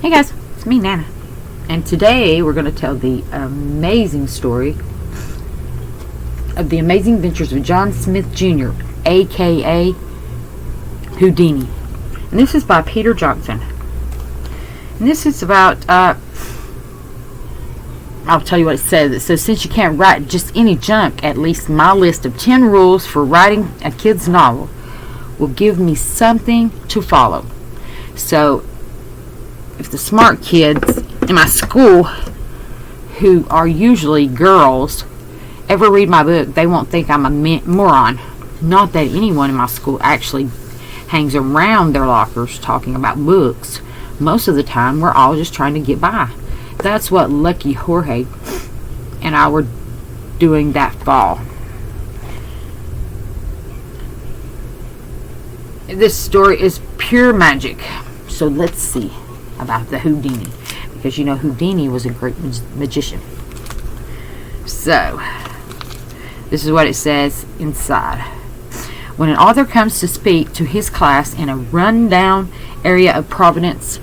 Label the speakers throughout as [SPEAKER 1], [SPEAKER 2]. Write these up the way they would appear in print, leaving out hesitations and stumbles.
[SPEAKER 1] Hey guys, it's me, Nana. And today we're going to tell the amazing story of the amazing adventures of John Smith Jr., aka Houdini. And this is by Peter Johnson. And this is about, I'll tell you what it says. It says, since you can't write just any junk, at least my list of 10 rules for writing a kid's novel will give me something to follow. So, if the smart kids in my school, who are usually girls, ever read my book, they won't think I'm a moron. Not that anyone in my school actually hangs around their lockers talking about books. Most of the time, we're all just trying to get by. That's what Lucky Jorge and I were doing that fall. This story is pure magic. So let's see about the Houdini. Because you know Houdini was a great magician. So, this is what it says inside. When an author comes to speak to his class in a rundown area of Providence,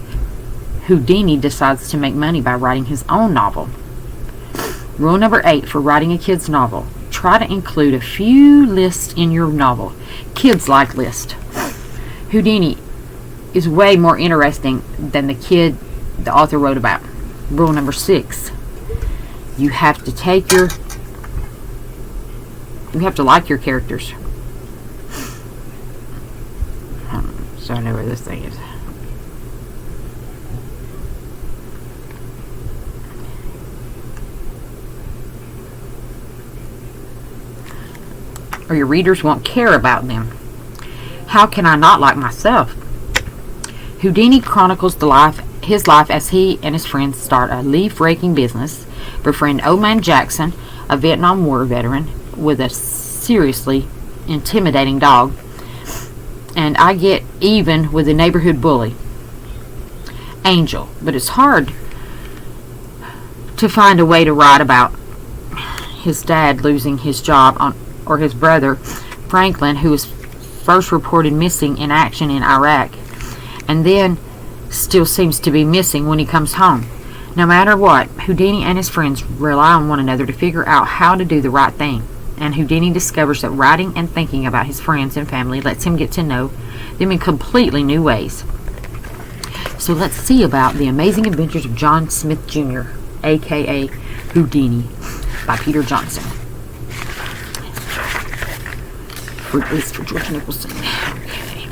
[SPEAKER 1] Houdini decides to make money by writing his own novel. Rule number 8 for writing a kid's novel. Try to include a few lists in your novel. Kids like lists. Houdini is way more interesting than the kid the author wrote about. Rule number 6. You have to like your characters. So I know where this thing is. Or your readers won't care about them. How can I not like myself? Houdini chronicles his life as he and his friends start a leaf-raking business, befriend Old Man Jackson, a Vietnam War veteran with a seriously intimidating dog, and I get even with the neighborhood bully, Angel. But it's hard to find a way to write about his dad losing his job or his brother, Franklin, who was first reported missing in action in Iraq, and then still seems to be missing when he comes home. No matter what, Houdini and his friends rely on one another to figure out how to do the right thing. And Houdini discovers that writing and thinking about his friends and family lets him get to know them in completely new ways. So let's see about the amazing adventures of John Smith Jr., aka Houdini, by Peter Johnson. At least for George Nicholson. Okay.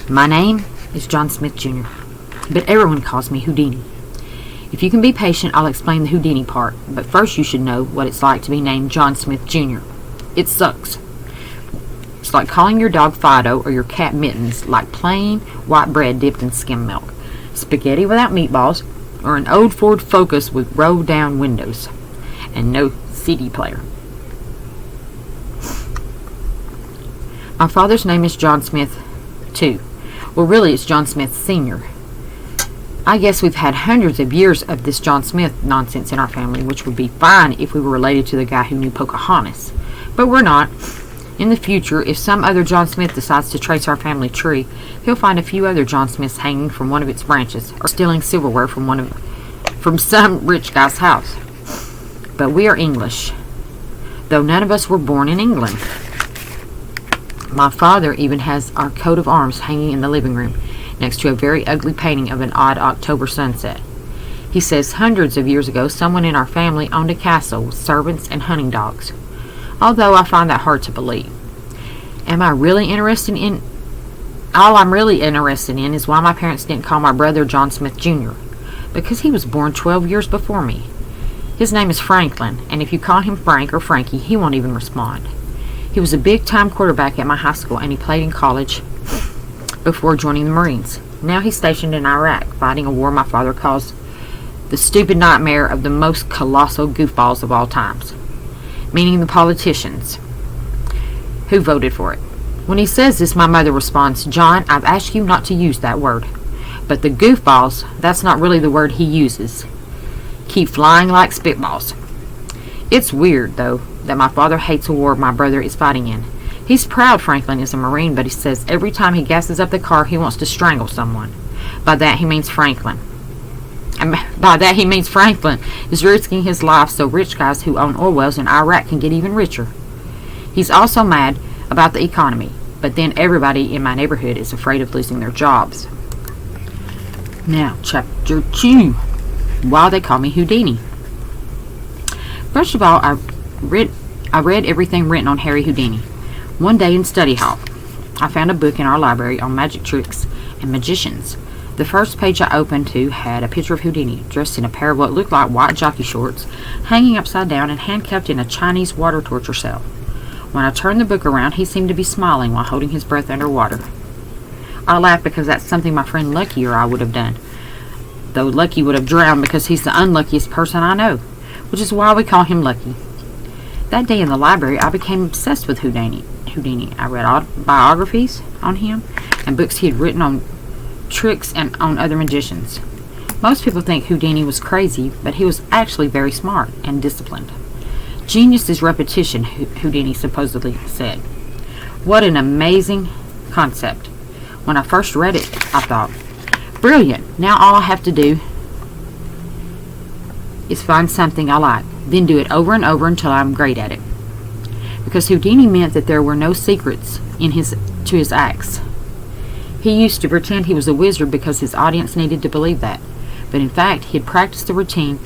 [SPEAKER 1] My name is John Smith Jr., but everyone calls me Houdini. If you can be patient, I'll explain the Houdini part, but first you should know what it's like to be named John Smith Jr. It sucks. It's like calling your dog Fido or your cat Mittens, like plain white bread dipped in skim milk, spaghetti without meatballs, or an old Ford Focus with roll-down windows and no CD player. My father's name is John Smith, too. Well, really, it's John Smith Sr. I guess we've had hundreds of years of this John Smith nonsense in our family, which would be fine if we were related to the guy who knew Pocahontas. But we're not. In the future, if some other John Smith decides to trace our family tree, he'll find a few other John Smiths hanging from one of its branches, or stealing silverware from some rich guy's house. But we are English, though none of us were born in England. My father even has our coat of arms hanging in the living room, next to a very ugly painting of an odd October sunset. He says hundreds of years ago, someone in our family owned a castle with servants and hunting dogs. Although I find that hard to believe. All I'm really interested in is why my parents didn't call my brother John Smith Jr., because he was born 12 years before me. His name is Franklin, and if you call him Frank or Frankie, he won't even respond. He was a big-time quarterback at my high school, and he played in college before joining the Marines. Now he's stationed in Iraq, fighting a war my father calls the stupid nightmare of the most colossal goofballs of all times, meaning the politicians who voted for it. When he says this, my mother responds, John, I've asked you not to use that word. But the goofballs, that's not really the word he uses. Keep flying like spitballs. It's weird, though, that my father hates a war my brother is fighting in. He's proud Franklin is a Marine, but he says every time he gasses up the car, he wants to strangle someone. By that, he means Franklin. and by that he means Franklin, is risking his life so rich guys who own oil wells in Iraq can get even richer. He's also mad about the economy, but then everybody in my neighborhood is afraid of losing their jobs. Now, Chapter 2. Why They Call Me Houdini. First of all, I read everything written on Harry Houdini. One day in study hall, I found a book in our library on magic tricks and magicians. The first page I opened to had a picture of Houdini, dressed in a pair of what looked like white jockey shorts, hanging upside down and handcuffed in a Chinese water torture cell. When I turned the book around, he seemed to be smiling while holding his breath underwater. I laughed because that's something my friend Lucky or I would have done, though Lucky would have drowned because he's the unluckiest person I know, which is why we call him Lucky. That day in the library, I became obsessed with Houdini. I read biographies on him and books he had written on tricks and on other magicians. Most people think Houdini was crazy, but he was actually very smart and disciplined. Genius is repetition, Houdini supposedly said. What an amazing concept. When I first read it, I thought, brilliant, now all I have to do is find something I like, then do it over and over until I'm great at it. Because Houdini meant that there were no secrets to his acts. He used to pretend he was a wizard because his audience needed to believe that. But in fact, he practiced the routine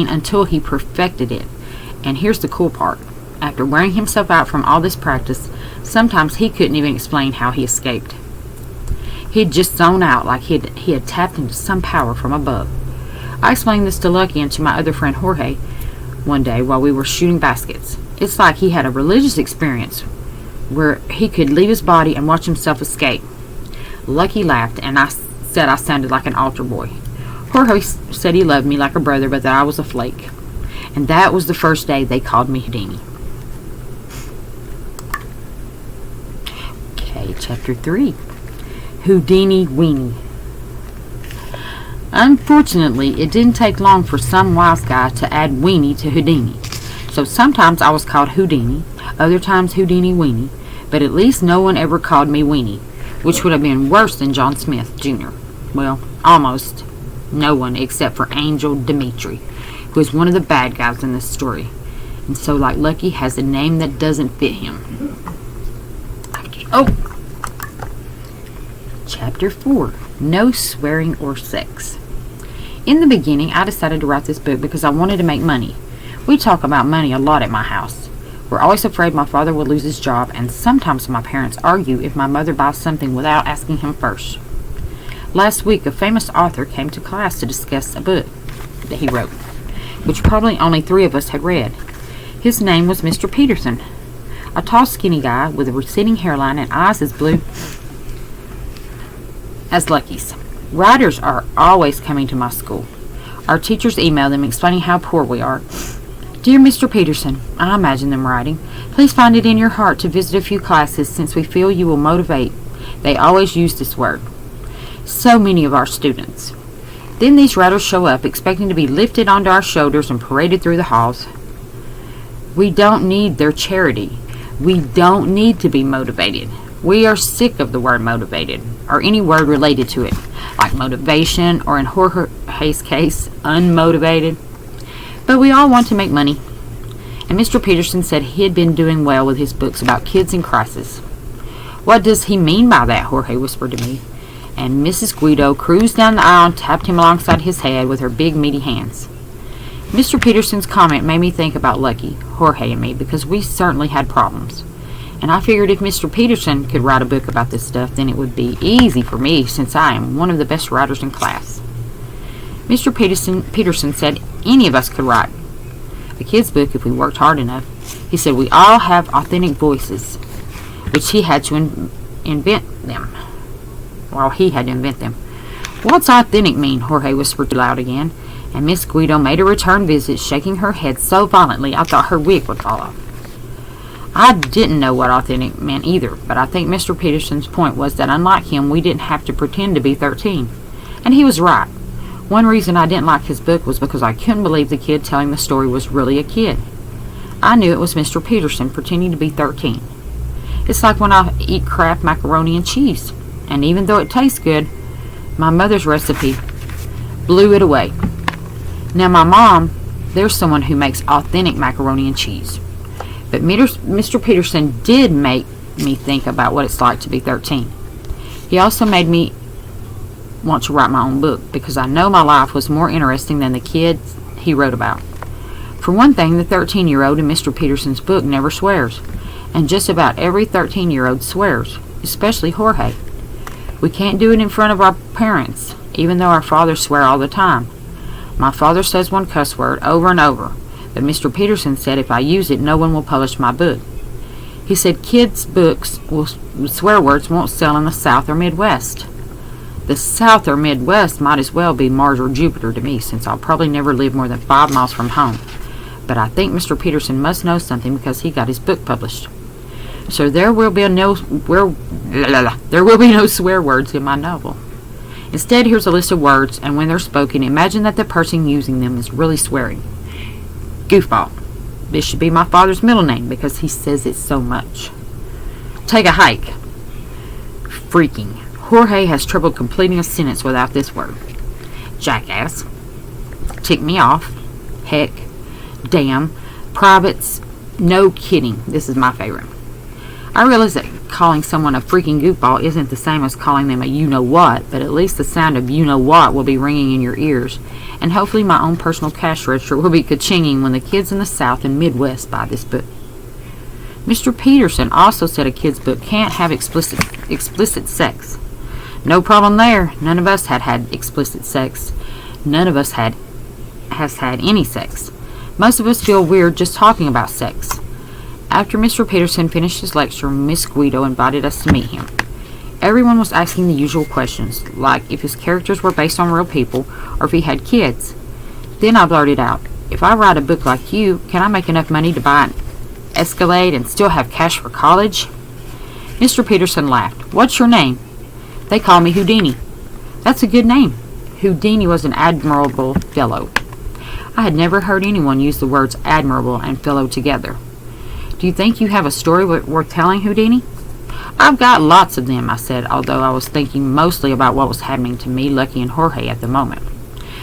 [SPEAKER 1] until he perfected it. And here's the cool part. After wearing himself out from all this practice, sometimes he couldn't even explain how he escaped. He'd just zone out like he had tapped into some power from above. I explained this to Lucky and to my other friend Jorge one day while we were shooting baskets. It's like he had a religious experience where he could leave his body and watch himself escape. Lucky laughed, and I said I sounded like an altar boy. Jorge said he loved me like a brother, but that I was a flake. And that was the first day they called me Houdini. Okay, Chapter 3. Houdini Weenie. Unfortunately, it didn't take long for some wise guy to add weenie to Houdini. So sometimes I was called Houdini, other times Houdini Weenie, but at least no one ever called me Weenie, which would have been worse than John Smith, Jr. Well, almost no one except for Angel Dimitri, who is one of the bad guys in this story, and so, like Lucky, has a name that doesn't fit him. Oh! Chapter 4. No Swearing or Sex. In the beginning, I decided to write this book because I wanted to make money. We talk about money a lot at my house. We're always afraid my father will lose his job, and sometimes my parents argue if my mother buys something without asking him first. Last week, a famous author came to class to discuss a book that he wrote, which probably only 3 of us had read. His name was Mr. Peterson, a tall, skinny guy with a receding hairline and eyes as blue as Lucky's. Writers are always coming to my school. Our teachers email them explaining how poor we are. Dear Mr. Peterson, I imagine them writing, please find it in your heart to visit a few classes since we feel you will motivate. They always use this word. So many of our students. Then these writers show up expecting to be lifted onto our shoulders and paraded through the halls. We don't need their charity. We don't need to be motivated. We are sick of the word motivated, or any word related to it, like motivation, or in Jorge's case, unmotivated. But we all want to make money. And Mr. Peterson said he had been doing well with his books about kids in crisis. What does he mean by that? Jorge whispered to me. And Mrs. Guido cruised down the aisle and tapped him alongside his head with her big meaty hands. Mr. Peterson's comment made me think about Lucky, Jorge, and me, because we certainly had problems. And I figured if Mr. Peterson could write a book about this stuff, then it would be easy for me, since I am one of the best writers in class. Mr. Peterson said any of us could write a kid's book if we worked hard enough. He said we all have authentic voices, which he had to invent them. Well, he had to invent them. What's authentic mean? Jorge whispered loud again, and Miss Guido made a return visit, shaking her head so violently I thought her wig would fall off. I didn't know what authentic meant either, but I think Mr. Peterson's point was that unlike him, we didn't have to pretend to be 13. And he was right. One reason I didn't like his book was because I couldn't believe the kid telling the story was really a kid. I knew it was Mr. Peterson pretending to be 13. It's like when I eat Kraft macaroni and cheese. And even though it tastes good, my mother's recipe blew it away. Now my mom, there's someone who makes authentic macaroni and cheese. But Mr. Peterson did make me think about what it's like to be 13. He also made me want to write my own book because I know my life was more interesting than the kids he wrote about. For one thing, the 13-year-old in Mr. Peterson's book never swears, and just about every 13-year-old swears, especially Jorge. We can't do it in front of our parents, even though our fathers swear all the time. My father says one cuss word over and over, but Mr. Peterson said if I use it, no one will publish my book. He said kids' books with swear words won't sell in the South or Midwest. The South or Midwest might as well be Mars or Jupiter to me, since I'll probably never live more than 5 miles from home. But I think Mr. Peterson must know something because he got his book published. So there will be no swear words in my novel. Instead, here's a list of words, and when they're spoken, imagine that the person using them is really swearing. Goofball. This should be my father's middle name because he says it so much. Take a hike. Freaking. Jorge has trouble completing a sentence without this word. Jackass. Tick me off. Heck. Damn. Privates. No kidding. This is my favorite. I realize that calling someone a freaking goofball isn't the same as calling them a you-know-what, but at least the sound of you-know-what will be ringing in your ears, and hopefully my own personal cash register will be ka-chinging when the kids in the South and Midwest buy this book. Mr. Peterson also said a kid's book can't have explicit sex. No problem there. None of us had explicit sex. None of us has had any sex. Most of us feel weird just talking about sex. After Mr. Peterson finished his lecture, Miss Guido invited us to meet him. Everyone was asking the usual questions, like if his characters were based on real people or if he had kids. Then I blurted out, if I write a book like you, can I make enough money to buy an Escalade and still have cash for college? Mr. Peterson laughed. What's your name? They call me Houdini. That's a good name. Houdini was an admirable fellow. I had never heard anyone use the words admirable and fellow together. Do you think you have a story worth telling, Houdini? I've got lots of them, I said, although I was thinking mostly about what was happening to me, Lucky, and Jorge at the moment.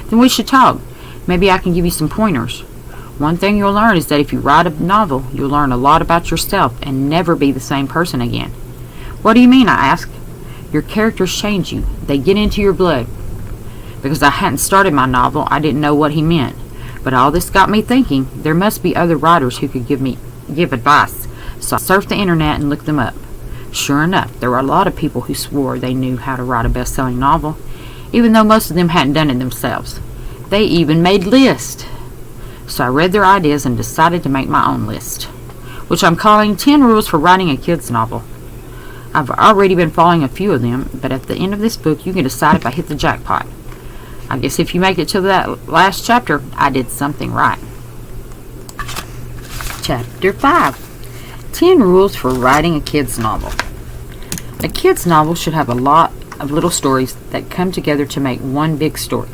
[SPEAKER 1] Then we should talk. Maybe I can give you some pointers. One thing you'll learn is that if you write a novel, you'll learn a lot about yourself and never be the same person again. What do you mean, I asked. Your characters change you. They get into your blood. Because I hadn't started my novel, I didn't know what he meant. But all this got me thinking, there must be other writers who could give advice, so I surfed the internet and looked them up. Sure enough, there were a lot of people who swore they knew how to write a best-selling novel, even though most of them hadn't done it themselves. They even made lists. So I read their ideas and decided to make my own list, which I'm calling 10 Rules for Writing a Kid's Novel. I've already been following a few of them, but at the end of this book you can decide if I hit the jackpot. I guess if you make it to that last chapter, I did something right. Chapter 5. 10 Rules for Writing a Kid's Novel. A kid's novel should have a lot of little stories that come together to make one big story.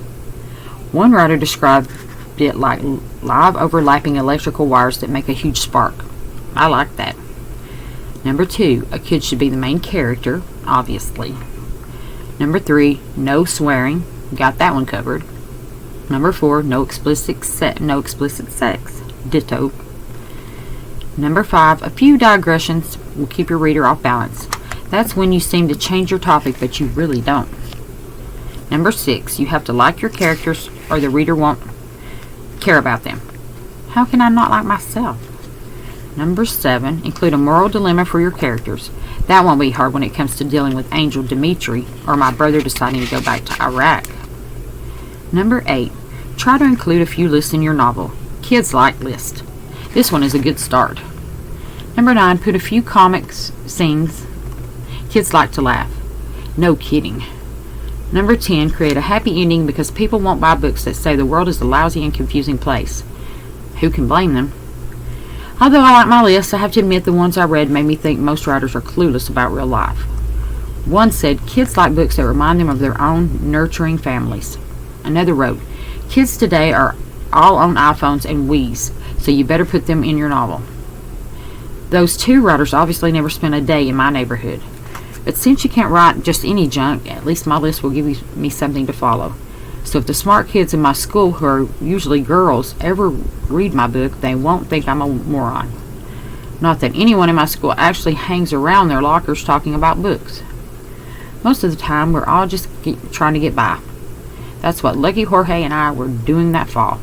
[SPEAKER 1] One writer described it like live overlapping electrical wires that make a huge spark. I like that. Number 2, a kid should be the main character, obviously. Number 3, no swearing. Got that one covered. Number 4, no explicit sex. Ditto. Number 5, a few digressions will keep your reader off balance. That's when you seem to change your topic, but you really don't. Number 6, you have to like your characters or the reader won't care about them. How can I not like myself? Number 7, include a moral dilemma for your characters. That won't be hard when it comes to dealing with Angel Dimitri or my brother deciding to go back to Iraq. Number 8, try to include a few lists in your novel. Kids like lists. This one is a good start. Number 9, put a few comics scenes. Kids like to laugh. No kidding. Number 10, create a happy ending because people won't buy books that say the world is a lousy and confusing place. Who can blame them? Although I like my list, I have to admit the ones I read made me think most writers are clueless about real life. One said, kids like books that remind them of their own nurturing families. Another wrote, kids today are all on iPhones and Wiis, so you better put them in your novel. Those 2 writers obviously never spent a day in my neighborhood. But since you can't write just any junk, at least my list will give me something to follow. So if the smart kids in my school, who are usually girls, ever read my book, they won't think I'm a moron. Not that anyone in my school actually hangs around their lockers talking about books. Most of the time, we're all just trying to get by. That's what Lucky Jorge and I were doing that fall.